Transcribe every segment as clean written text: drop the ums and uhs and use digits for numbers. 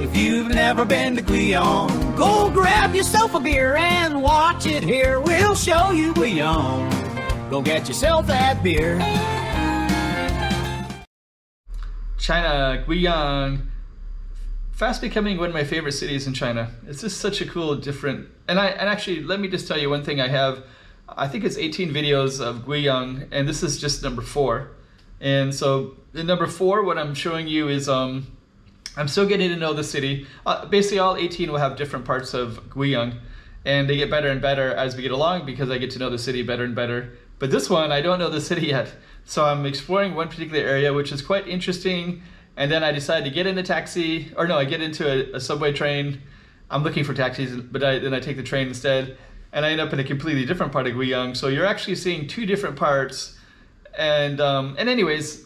If you've never been to Guiyang, go grab yourself a beer and watch it here. We'll show you Guiyang. Go get yourself that beer. China, Guiyang, fast becoming one of my favorite cities in China. It's just such a cool, different, and actually, let me just tell you one thing. I think it's 18 videos of Guiyang, and this is just number 4. And so in number 4, what I'm showing you is I'm still getting to know the city. Basically, all 18 will have different parts of Guiyang, and they get better and better as we get along because I get to know the city better and better. But this one, I don't know the city yet. So I'm exploring one particular area, which is quite interesting. And then I decide to get in a taxi, or no, I get into a subway train. I'm looking for taxis, but then I take the train instead. And I end up in a completely different part of Guiyang. So you're actually seeing 2 different parts. And anyways,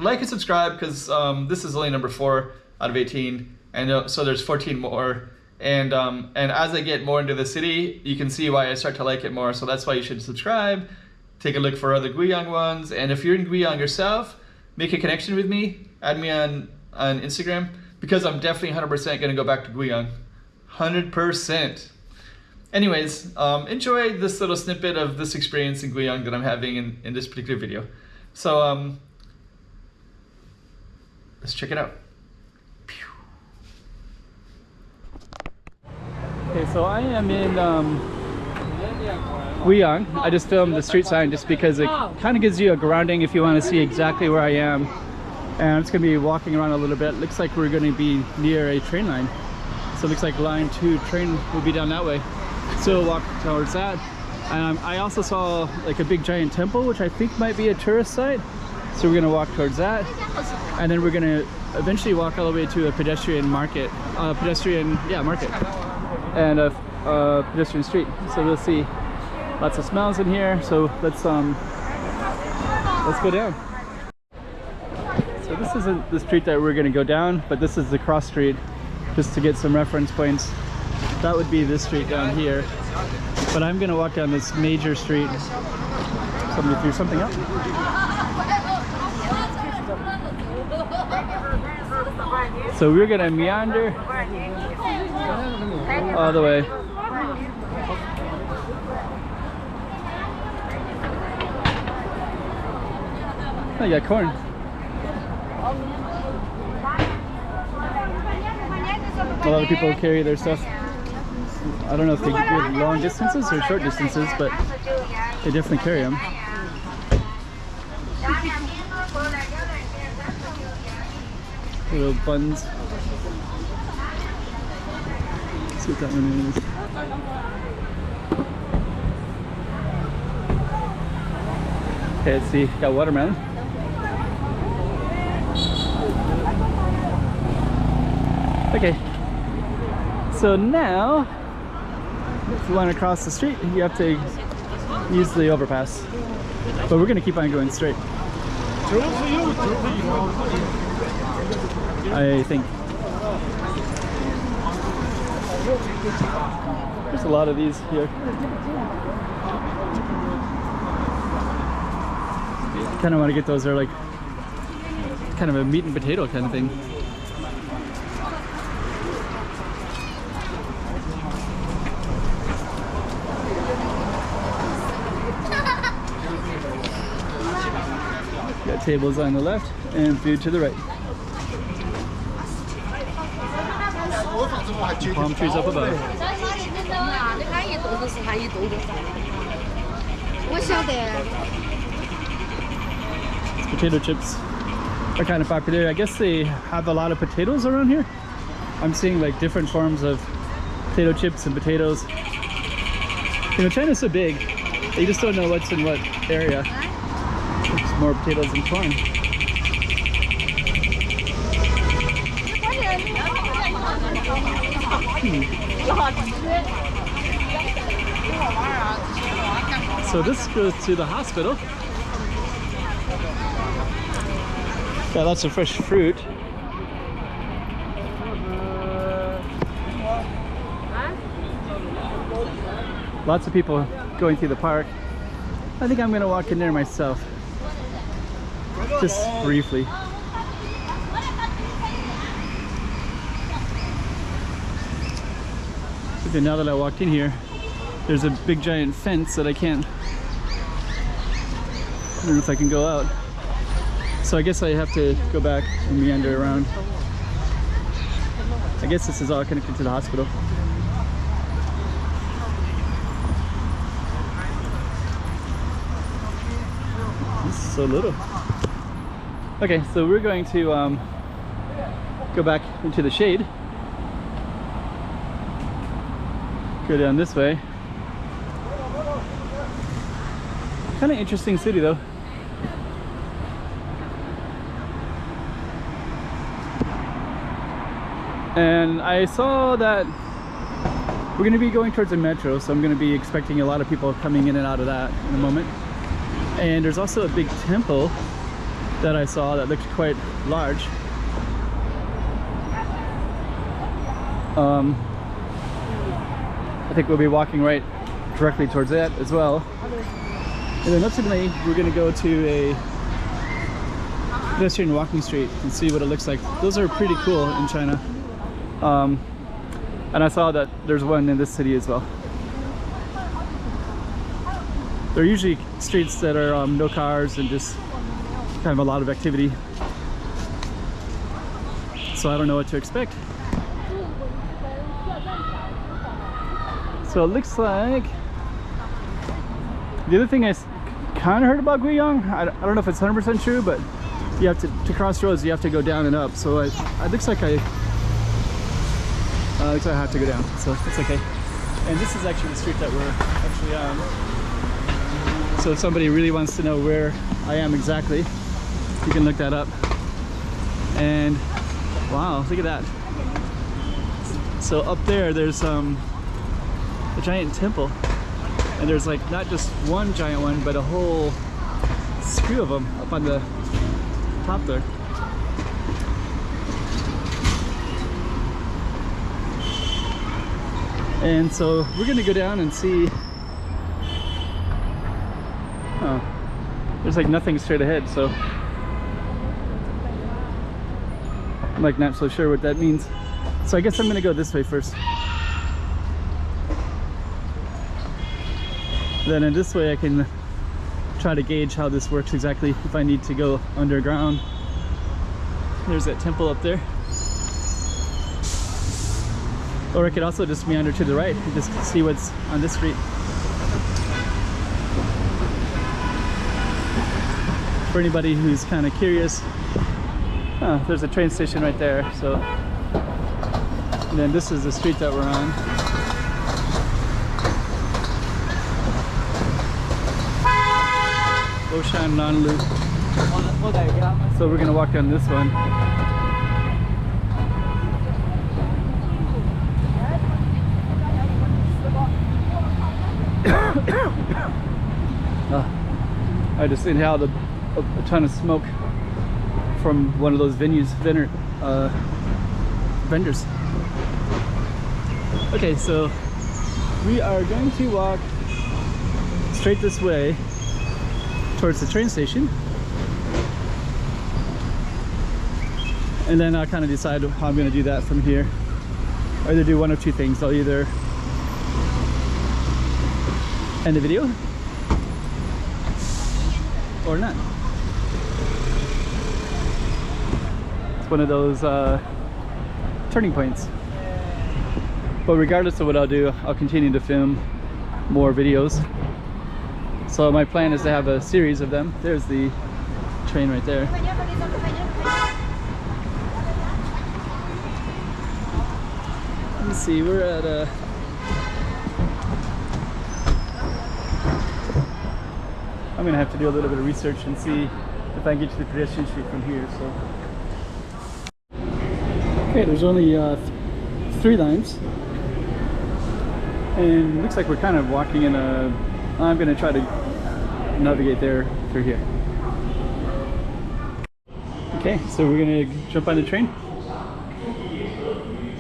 like and subscribe, because this is only number 4 out of 18. And so there's 14 more. And as I get more into the city, you can see why I start to like it more. So that's why you should subscribe. Take a look for other Guiyang ones. And if you're in Guiyang yourself, make a connection with me. Add me on Instagram, because I'm definitely 100% going to go back to Guiyang. 100%. Anyways, enjoy this little snippet of this experience in Guiyang that I'm having in this particular video. So let's check it out. Okay, so I am in Guiyang. I just filmed the street sign just because it kind of gives you a grounding if you want to see exactly where I am. And I'm just going to be walking around a little bit. Looks like we're going to be near a train line. So it looks like line 2 train will be down that way. So we'll walk towards that. I also saw like a big giant temple, which I think might be a tourist site. So we're going to walk towards that. And then we're going to eventually walk all the way to a pedestrian market. Market. And a pedestrian street. So we'll see lots of smells in here. So let's go down. So this isn't the street that we're going to go down, but this is the cross street, just to get some reference points. That would be this street down here. But I'm going to walk down this major street. Somebody threw something up. So we're going to meander all the way. Oh, you got corn. A lot of people carry their stuff. I don't know if they do long distances or short distances, but they definitely carry them. Little buns. Let's see what that one is. Okay, let's see. Got watermelon. Okay. So now, if you want to cross the street, you have to use the overpass. But we're going to keep on going straight. I think. There's a lot of these here. Kind of want to get those. They're like kind of a meat and potato kind of thing. Got tables on the left and food to the right. Palm trees up above. Potato chips are kind of popular. I guess they have a lot of potatoes around here. I'm seeing like different forms of potato chips and potatoes. You know, China's so big, you just don't know what's in what area. There's more potatoes than corn. So this goes to the hospital. Got lots of fresh fruit. Lots of people going through the park. I think I'm gonna walk in there myself. Just briefly. Okay, now that I walked in here, there's a big giant fence that I can't, I don't know if I can go out. So I guess I have to go back and meander around. I guess this is all connected to the hospital. This is so little. Okay, so we're going to go back into the shade. Go down this way. Kind of interesting city though. And I saw that we're going to be going towards the metro, so I'm going to be expecting a lot of people coming in and out of that in a moment. And there's also a big temple that I saw that looked quite large. I think we'll be walking right directly towards that as well. And then ultimately we're going to go to a pedestrian walking street and see what it looks like. Those are pretty cool in China. And I saw that there's one in this city as well. They're usually streets that are no cars and just kind of a lot of activity. So I don't know what to expect. So it looks like the other thing I kind of heard about Guiyang, I don't know if it's 100% true, but you have to cross roads, you have to go down and up. So it looks like I have to go down, so it's okay. And this is actually the street that we're actually on. So if somebody really wants to know where I am exactly, you can look that up. And wow, look at that. So up there's a giant temple, and there's like not just one giant one, but a whole slew of them up on the top there. And so we're gonna go down and see. Oh, there's like nothing straight ahead, so I'm like not so sure what that means. So I guess I'm gonna go this way first. Then in this way I can try to gauge how this works exactly, if I need to go underground. There's that temple up there. Or I could also just meander to the right and just see what's on this street. For anybody who's kind of curious, there's a train station right there. So, and then this is the street that we're on. Ocean Nanlu. So we're gonna walk down this one. I just inhaled a ton of smoke from one of those vendors. Okay, so we are going to walk straight this way towards the train station, and then I'll kind of decide how I'm going to do that from here. I'll either do one of two things. I'll either end the video or not. It's one of those turning points. But regardless of what I'll do, I'll continue to film more videos. So my plan is to have a series of them. There's the train right there. Let's see, we're at I'm gonna have to do a little bit of research and see if I can get to the pedestrian street from here. So, okay, there's only 3 lines, and it looks like we're kind of walking in a. I'm gonna try to navigate there through here. Okay, so we're gonna jump on the train,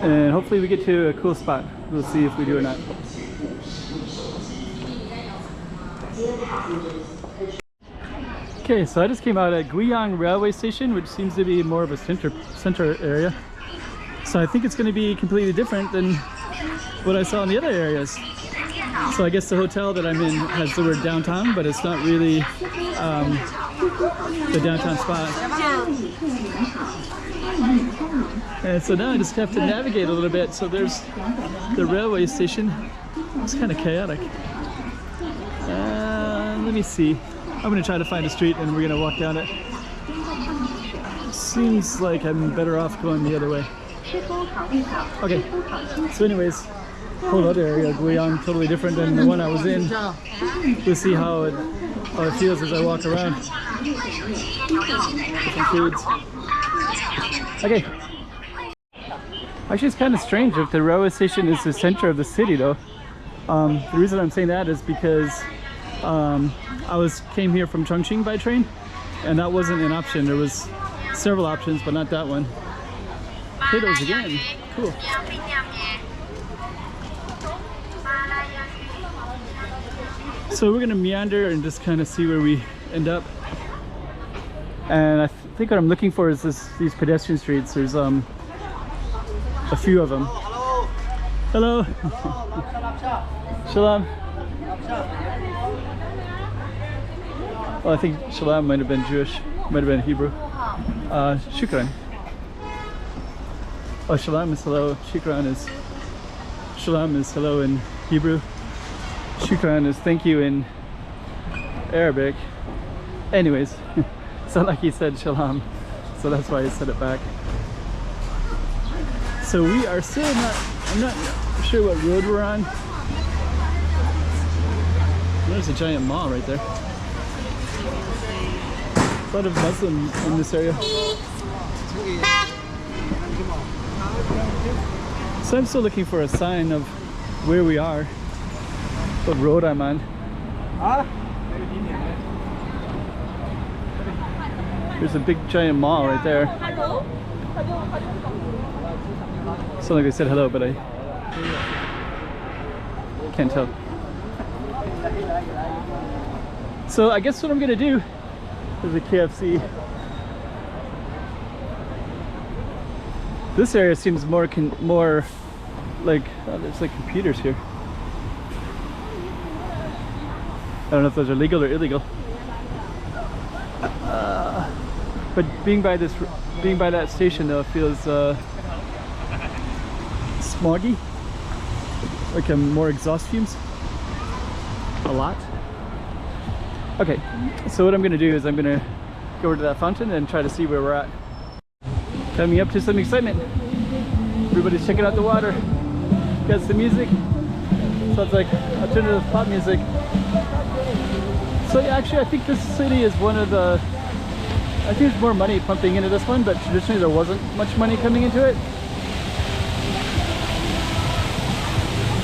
and hopefully we get to a cool spot. We'll see if we do or not. Okay, so I just came out at Guiyang railway station, which seems to be more of a center area. So I think it's going to be completely different than what I saw in the other areas. So I guess the hotel that I'm in has the word downtown, but it's not really the downtown spot. And so now I just have to navigate a little bit. So there's the railway station. It's kind of chaotic. Let me see. I'm gonna try to find a street and we're gonna walk down it. Seems like I'm better off going the other way. Okay, so anyways, whole other area, Guiyang, totally different than the one I was in. We'll see how it feels as I walk around. Different foods. Okay. Actually, it's kind of strange if the railway station is the center of the city, though. The reason I'm saying that is because I came here from Chongqing by train, and that wasn't an option. There was several options, but not that one. Potatoes again. Cool. So we're gonna meander and just kind of see where we end up. And I think what I'm looking for is these pedestrian streets. There's a few of them. Hello. Shalom. Well, I think Shalom might have been Jewish, might have been Hebrew. Shukran. Oh, Shalom is hello. Shukran is Shalom is hello in Hebrew. Shukran is thank you in Arabic. Anyways, so like he said Shalom, so that's why he said it back. So we are still I'm not sure what road we're on. There's a giant mall right there. A lot of Muslim in this area. So I'm still looking for a sign of where we are, what road I'm on. There's a big giant mall right there. Sound like they said hello, but I can't tell. So I guess what I'm gonna do is a KFC. This area seems more like there's like computers here. I don't know if those are legal or illegal. But being by that station though, it feels smoggy, like more exhaust fumes. A lot. Okay, so what I'm gonna do is I'm gonna go over to that fountain and try to see where we're at. Coming up to some excitement. Everybody's checking out the water. Got some music. Sounds like alternative pop music. So yeah, actually I think this city is one of the, I think there's more money pumping into this one, but traditionally there wasn't much money coming into it.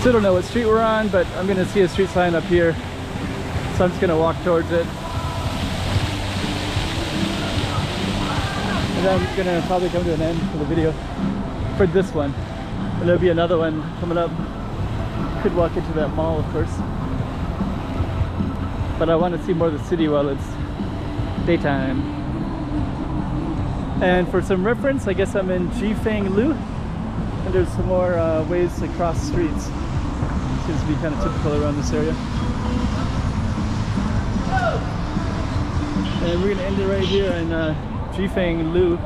Still don't know what street we're on, but I'm gonna see a street sign up here. So I'm just gonna walk towards it. And then I'm gonna probably come to an end for the video for this one. And there'll be another one coming up. Could walk into that mall, of course. But I want to see more of the city while it's daytime. And for some reference, I guess I'm in Jifeng-lu. And there's some more ways to cross streets. Seems to be kind of typical around this area. And we're gonna end it right here in Jifeng-lu.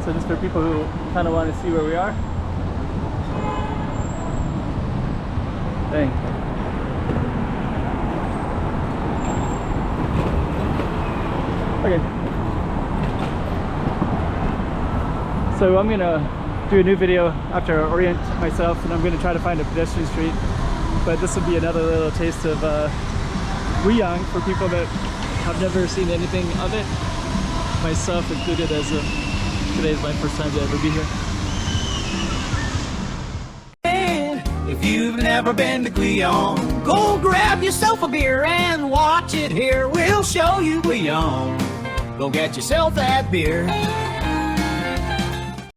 So just for people who kind of want to see where we are. Dang. Okay. So I'm gonna do a new video after I orient myself, and I'm gonna try to find a pedestrian street. But this will be another little taste of Guiyang for people that have never seen anything of it, myself included, as today is my first time to ever be here. If you've never been to Guiyang, go grab yourself a beer and watch it here. We'll show you Guiyang. Go get yourself that beer.